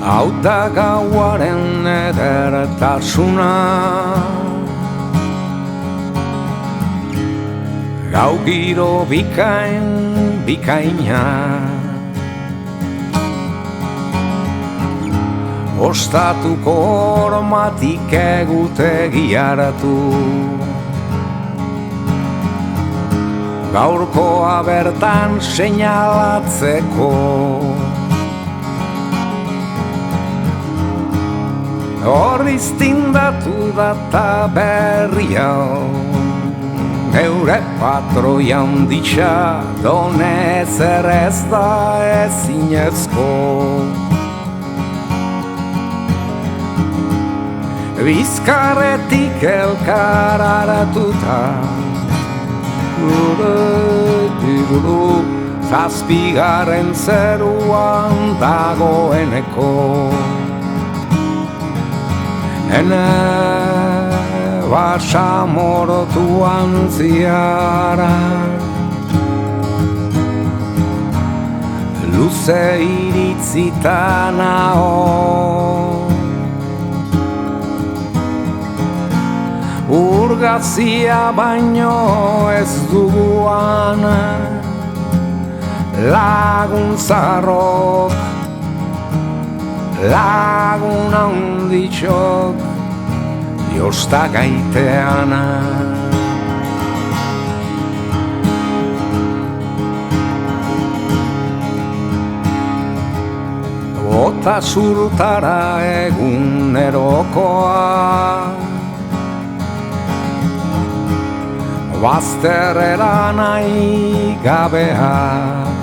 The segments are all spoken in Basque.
Hau da gauaren edertasuna, gau giro bikaina, ostatuko hormatik egutegiaratu, gaurkoa bertan seinalatzeko. Horriz tindatu data berri hau, geure patroi handitxa, donez ez da ezinezko. Bizkarretik elkararatuta, zazpigarren zeruan dagoeneko. Ene basamorotuan ziara, luze iritzita naho, urgazia baino ez duguan, lagun zarrok, lagun handitxok, josta gaitean. Bota zurtara egunerokoa, bazterrera nahi gabeak,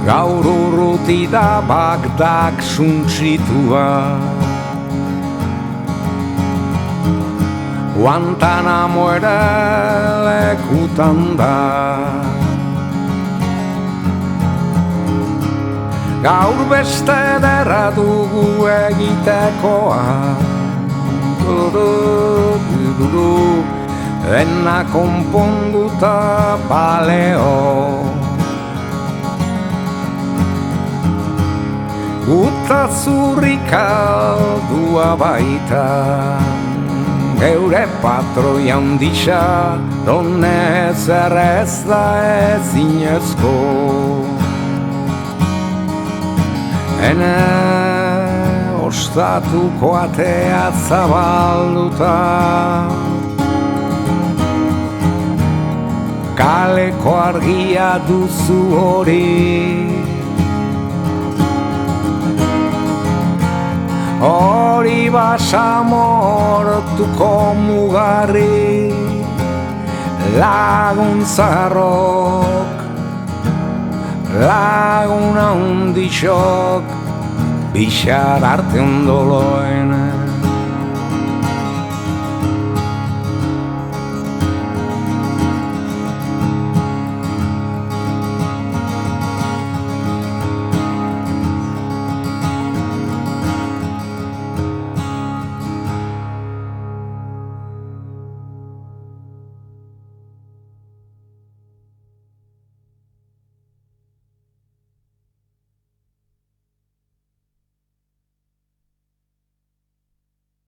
gaur urruti da Bagdak suntsitua, Guantanamo ere lekutan da. Gaur beste ederra dugu egitekoa, dena konponduta baleo. Guta zurrik aldua baita, geure patroi handitxa, donez errez da ezinezko. Ene ostatuko atea zabalduta, kaleko argia duzu hori, hori basamortuko mugarri, lagun zarrok, lagun handitxok, bixar arte ondoloen.